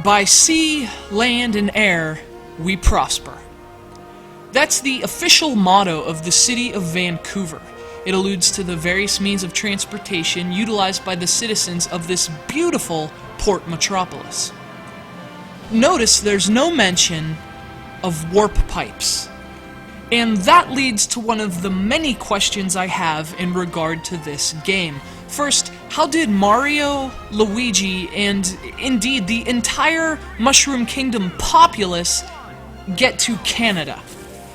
By sea, land, and air, we prosper. That's the official motto of the city of Vancouver. It alludes to the various means of transportation utilized by the citizens of this beautiful port metropolis. Notice there's no mention of warp pipes. And that leads to one of the many questions I have in regard to this game. First, how did Mario, Luigi, and indeed the entire Mushroom Kingdom populace get to Canada?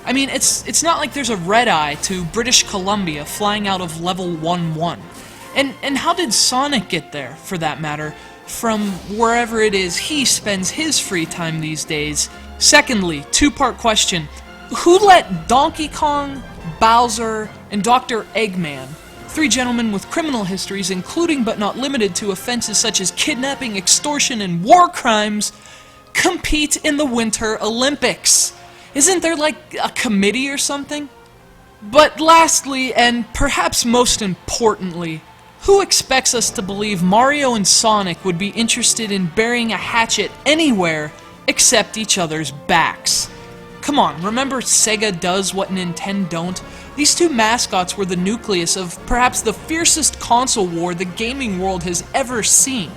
I mean, it's not like there's a red-eye to British Columbia flying out of level 1-1. And how did Sonic get there, for that matter, from wherever it is he spends his free time these days? Secondly, two-part question. Who let Donkey Kong, Bowser, and Dr. Eggman, three gentlemen with criminal histories including but not limited to offenses such as kidnapping, extortion, and war crimes, compete in the Winter Olympics? Isn't there like a committee or something? But lastly, and perhaps most importantly, who expects us to believe Mario and Sonic would be interested in burying a hatchet anywhere except each other's backs? Come on, remember Sega does what Nintendo don't? These two mascots were the nucleus of perhaps the fiercest console war the gaming world has ever seen.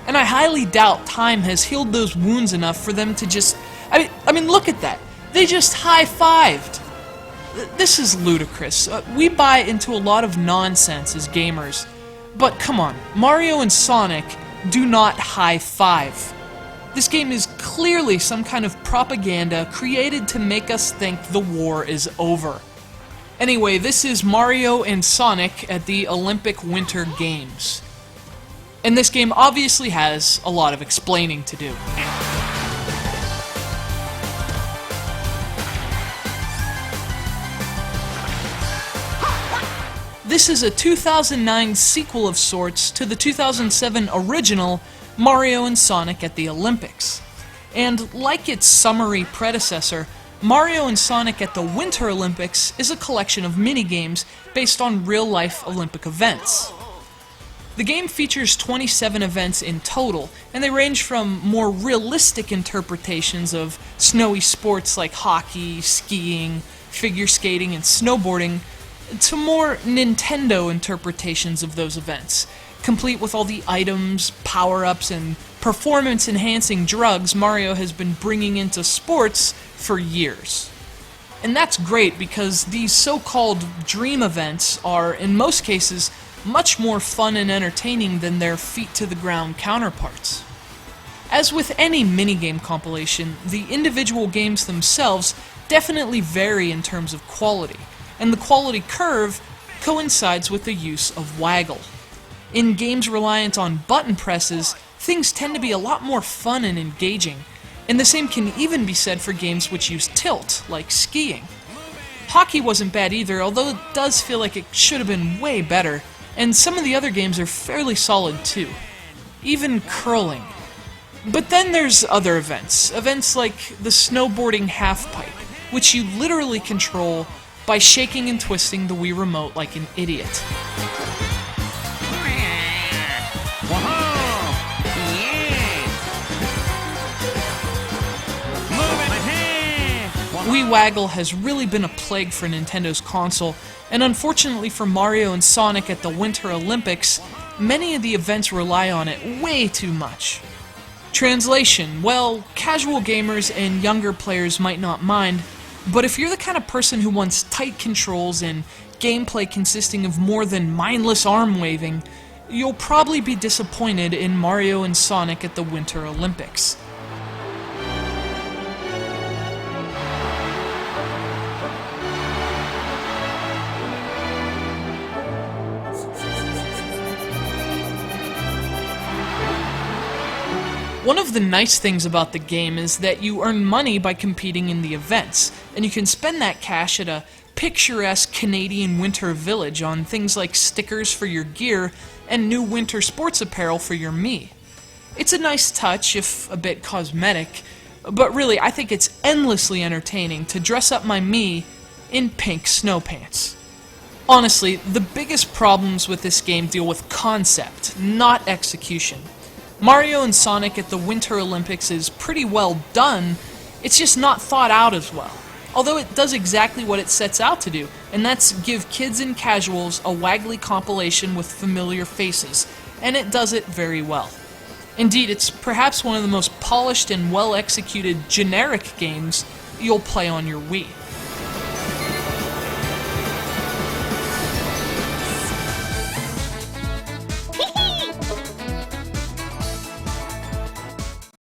And I highly doubt time has healed those wounds enough for them to just... I mean, look at that. They just high-fived. This is ludicrous. We buy into a lot of nonsense as gamers. But come on, Mario and Sonic do not high-five. This game is clearly some kind of propaganda created to make us think the war is over. Anyway, this is Mario and Sonic at the Olympic Winter Games. And this game obviously has a lot of explaining to do. This is a 2009 sequel of sorts to the 2007 original Mario and Sonic at the Olympics. And like its summary predecessor, Mario and Sonic at the Winter Olympics is a collection of minigames based on real-life Olympic events. The game features 27 events in total, and they range from more realistic interpretations of snowy sports like hockey, skiing, figure skating, and snowboarding, to more Nintendo interpretations of those events, complete with all the items, power-ups, and performance-enhancing drugs Mario has been bringing into sports for years. And that's great because these so-called dream events are, in most cases, much more fun and entertaining than their feet-to-the-ground counterparts. As with any minigame compilation, the individual games themselves definitely vary in terms of quality, and the quality curve coincides with the use of waggle. In games reliant on button presses, things tend to be a lot more fun and engaging, and the same can even be said for games which use tilt, like skiing. Hockey wasn't bad either, although it does feel like it should have been way better, and some of the other games are fairly solid too. Even curling. But then there's other events like the snowboarding half-pipe, which you literally control by shaking and twisting the Wii Remote like an idiot. Wii Waggle has really been a plague for Nintendo's console, and unfortunately for Mario and Sonic at the Winter Olympics, many of the events rely on it way too much. Translation: well, casual gamers and younger players might not mind, but if you're the kind of person who wants tight controls and gameplay consisting of more than mindless arm waving, you'll probably be disappointed in Mario and Sonic at the Winter Olympics. One of the nice things about the game is that you earn money by competing in the events, and you can spend that cash at a picturesque Canadian winter village on things like stickers for your gear and new winter sports apparel for your Mii. It's a nice touch, if a bit cosmetic, but really I think it's endlessly entertaining to dress up my Mii in pink snow pants. Honestly, the biggest problems with this game deal with concept, not execution. Mario and Sonic at the Winter Olympics is pretty well done, it's just not thought out as well. Although it does exactly what it sets out to do, and that's give kids and casuals a waggly compilation with familiar faces, and it does it very well. Indeed, it's perhaps one of the most polished and well-executed generic games you'll play on your Wii.